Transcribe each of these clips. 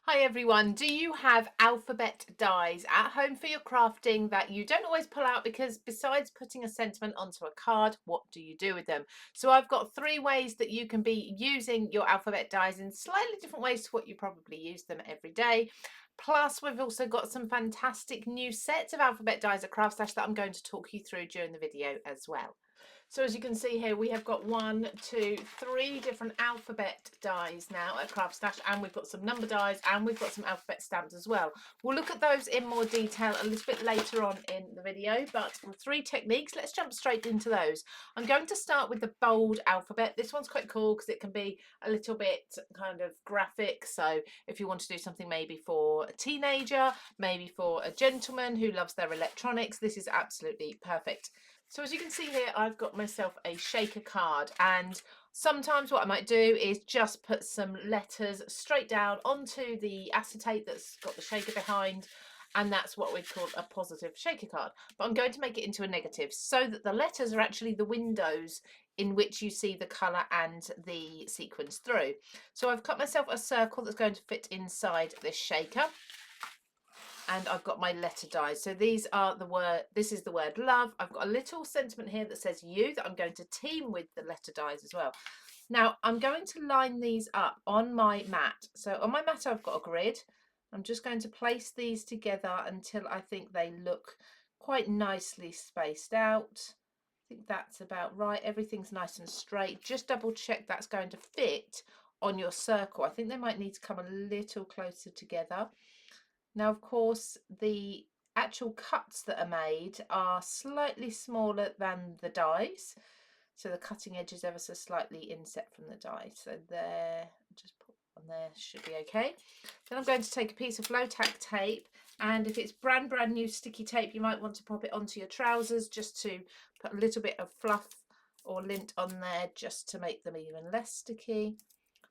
Hi everyone, do you have alphabet dies at home for your crafting that you don't always pull out because besides putting a sentiment onto a card, what do you do with them? So I've got 3 ways that you can be using your alphabet dies in slightly different ways to what you probably use them every day. Plus we've also got some fantastic new sets of alphabet dies at CraftStash that I'm going to talk you through during the video as well. So as you can see here, we have got 1, 2, 3 different alphabet dies now at CraftStash, and we've got some number dies and we've got some alphabet stamps as well. We'll look at those in more detail a little bit later on in the video, but the 3 techniques, let's jump straight into those. I'm going to start with the bold alphabet. This one's quite cool because it can be a little bit kind of graphic. So if you want to do something maybe for a teenager, maybe for a gentleman who loves their electronics, this is absolutely perfect. So as you can see here, I've got myself a shaker card, and sometimes what I might do is just put some letters straight down onto the acetate that's got the shaker behind, and that's what we'd call a positive shaker card. But I'm going to make it into a negative so that the letters are actually the windows in which you see the colour and the sequence through. So I've cut myself a circle that's going to fit inside this shaker, and I've got my letter dies. So these are the word, this is the word love. I've got a little sentiment here that says you that I'm going to team with the letter dies as well. Now I'm going to line these up on my mat. So on my mat I've got a grid. I'm just going to place these together until I think they look quite nicely spaced out. I think that's about right. Everything's nice and straight. Just double check that's going to fit on your circle. I think they might need to come a little closer together. Now, of course, the actual cuts that are made are slightly smaller than the dies. So the cutting edge is ever so slightly inset from the die. So there, just put on there, should be okay. Then I'm going to take a piece of low tack tape, and if it's brand new sticky tape, you might want to pop it onto your trousers just to put a little bit of fluff or lint on there just to make them even less sticky.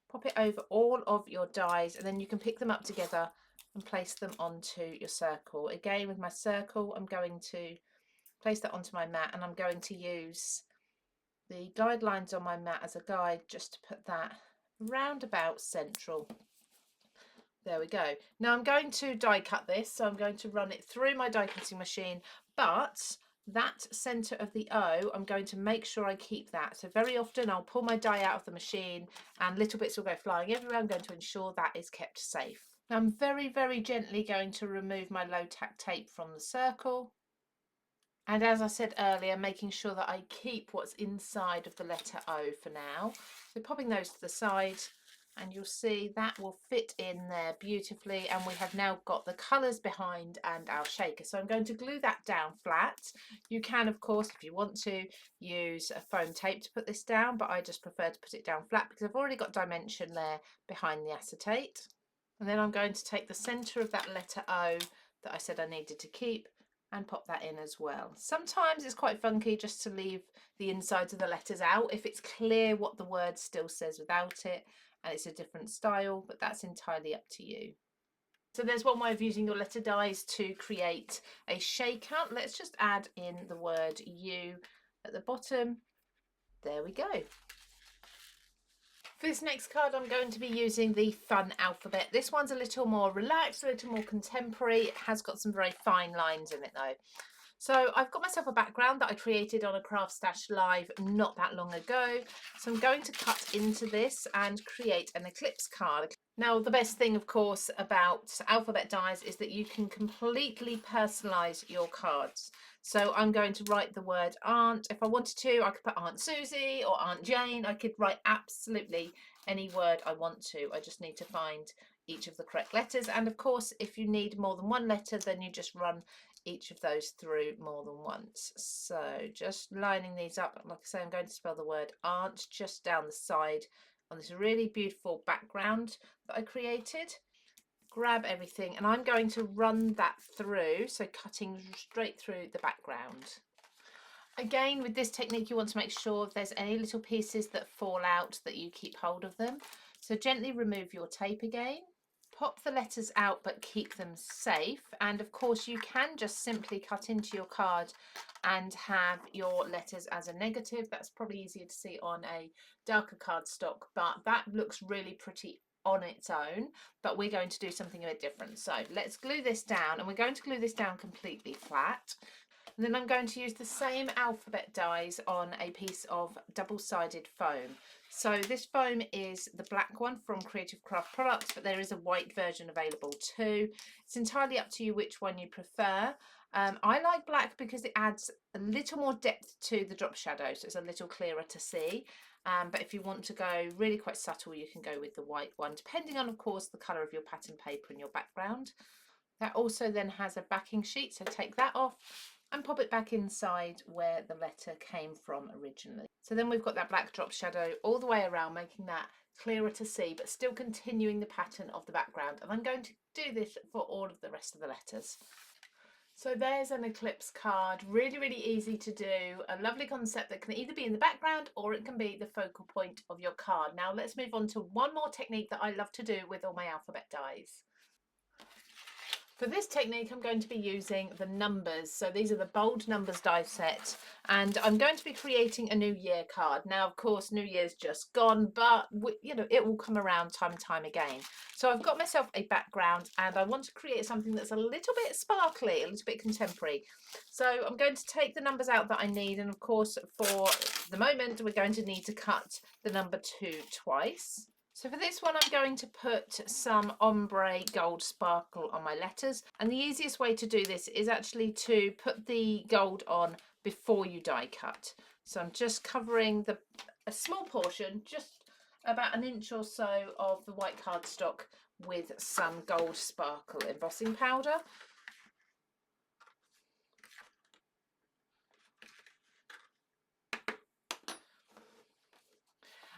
Pop it over all of your dies, and then you can pick them up together and place them onto your circle. Again, with my circle, I'm going to place that onto my mat, and I'm going to use the guidelines on my mat as a guide just to put that round about central. There we go. Now I'm going to die cut this, so I'm going to run it through my die cutting machine, but that centre of the O, I'm going to make sure I keep that. So very often I'll pull my die out of the machine and little bits will go flying everywhere. I'm going to ensure that is kept safe. Now I'm very gently going to remove my low tack tape from the circle. And as I said earlier, making sure that I keep what's inside of the letter O for now. So popping those to the side, and you'll see that will fit in there beautifully, and we have now got the colours behind and our shaker. So I'm going to glue that down flat. You can, of course, if you want to, use a foam tape to put this down, but I just prefer to put it down flat because I've already got dimension there behind the acetate. And then I'm going to take the centre of that letter O that I said I needed to keep and pop that in as well. Sometimes it's quite funky just to leave the insides of the letters out if it's clear what the word still says without it and it's a different style, but that's entirely up to you. So there's one way of using your letter dies to create a shaker. Let's just add in the word you at the bottom. There we go. For this next card, I'm going to be using the fun alphabet. This one's a little more relaxed, a little more contemporary. It has got some very fine lines in it though. So I've got myself a background that I created on a CraftStash live not that long ago. So I'm going to cut into this and create an eclipse card. Now, the best thing, of course, about alphabet dies is that you can completely personalise your cards. So I'm going to write the word aunt. If I wanted to, I could put Aunt Susie or Aunt Jane. I could write absolutely any word I want to. I just need to find each of the correct letters. And of course, if you need more than one letter, then you just run each of those through more than once. So just lining these up. Like I say, I'm going to spell the word aunt just down the side on this really beautiful background that I created. Grab everything, and I'm going to run that through, so cutting straight through the background. Again, with this technique, you want to make sure if there's any little pieces that fall out that you keep hold of them. So gently remove your tape again. Pop the letters out but keep them safe, and of course you can just simply cut into your card and have your letters as a negative. That's probably easier to see on a darker cardstock, but that looks really pretty on its own, but we're going to do something a bit different. So let's glue this down, and we're going to glue this down completely flat. And then I'm going to use the same alphabet dies on a piece of double-sided foam. So this foam is the black one from Creative Craft Products, but there is a white version available too. It's entirely up to you which one you prefer. I like black because it adds a little more depth to the drop shadow, so it's a little clearer to see. But if you want to go really quite subtle, you can go with the white one, depending on, of course, the colour of your pattern paper and your background. That also then has a backing sheet, so take that off and pop it back inside where the letter came from originally. So then we've got that black drop shadow all the way around, making that clearer to see, but still continuing the pattern of the background. And I'm going to do this for all of the rest of the letters. So there's an eclipse card, really, really easy to do, a lovely concept that can either be in the background or it can be the focal point of your card. Now let's move on to one more technique that I love to do with all my alphabet dies. For this technique, I'm going to be using the numbers. So these are the bold numbers die set, and I'm going to be creating a New Year card. Now, of course, New Year's just gone, but you know, it will come around time and time again. So I've got myself a background, and I want to create something that's a little bit sparkly, a little bit contemporary. So I'm going to take the numbers out that I need, and of course, for the moment, we're going to need to cut the number 2 twice. So for this one, I'm going to put some ombre gold sparkle on my letters. And the easiest way to do this is actually to put the gold on before you die cut. So I'm just covering a small portion, just about 1 inch or so of the white cardstock with some gold sparkle embossing powder.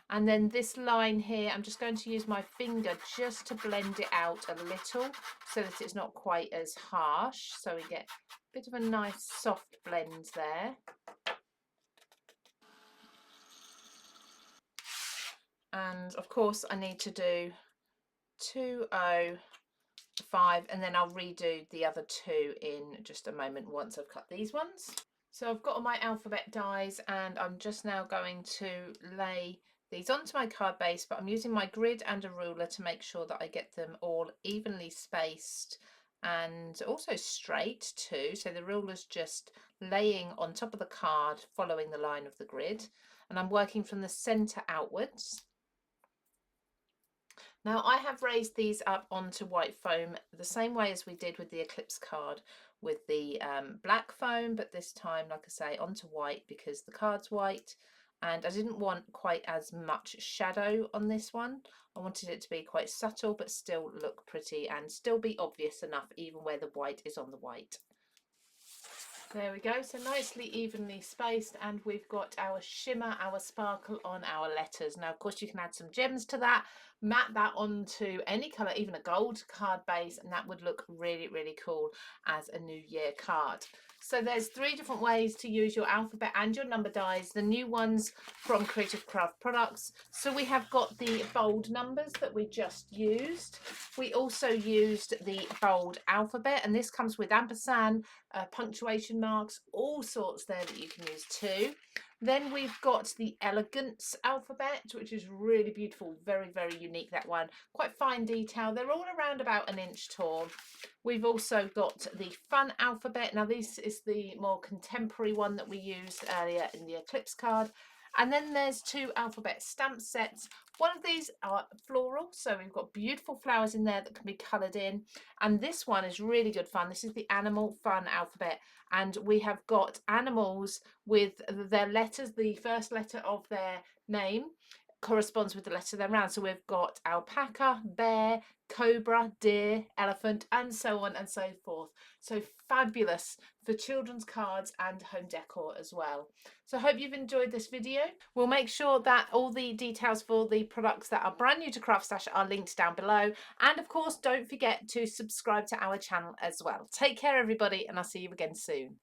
And then this line here, I'm just going to use my finger just to blend it out a little so that it's not quite as harsh. So we get a bit of a nice soft blend there. And of course I need to do 205, and then I'll redo the other 2 in just a moment once I've cut these ones. So I've got all my alphabet dies, and I'm just now going to lay these onto my card base, but I'm using my grid and a ruler to make sure that I get them all evenly spaced and also straight too. So the ruler's just laying on top of the card following the line of the grid, and I'm working from the center outwards. Now I have raised these up onto white foam the same way as we did with the eclipse card with the black foam, but this time, like I say, onto white because the card's white, and I didn't want quite as much shadow on this one. I wanted it to be quite subtle but still look pretty and still be obvious enough even where the white is on the white. There we go, so nicely evenly spaced, and we've got our shimmer, our sparkle on our letters. Now of course you can add some gems to that, mat that onto any colour, even a gold card base, and that would look really, really cool as a New Year card. So there's 3 different ways to use your alphabet and your number dies, the new ones from Creative Craft Products. So we have got the bold numbers that we just used. We also used the bold alphabet, and this comes with ampersand, punctuation marks, all sorts there that you can use too. Then we've got the elegance alphabet, which is really beautiful, very, very unique, that one. Quite fine detail. They're all around about 1 inch tall. We've also got the fun alphabet. Now this is the more contemporary one that we used earlier in the eclipse card. And then there's 2 alphabet stamp sets. One of these are floral, so we've got beautiful flowers in there that can be coloured in. And this one is really good fun. This is the animal fun alphabet, and we have got animals with their letters. The first letter of their name corresponds with the letter they're around. So we've got alpaca, bear, cobra, deer, elephant, and so on and so forth. So fabulous for children's cards and home decor as well. So I hope you've enjoyed this video. We'll make sure that all the details for the products that are brand new to CraftStash are linked down below. And of course, don't forget to subscribe to our channel as well. Take care, everybody, and I'll see you again soon.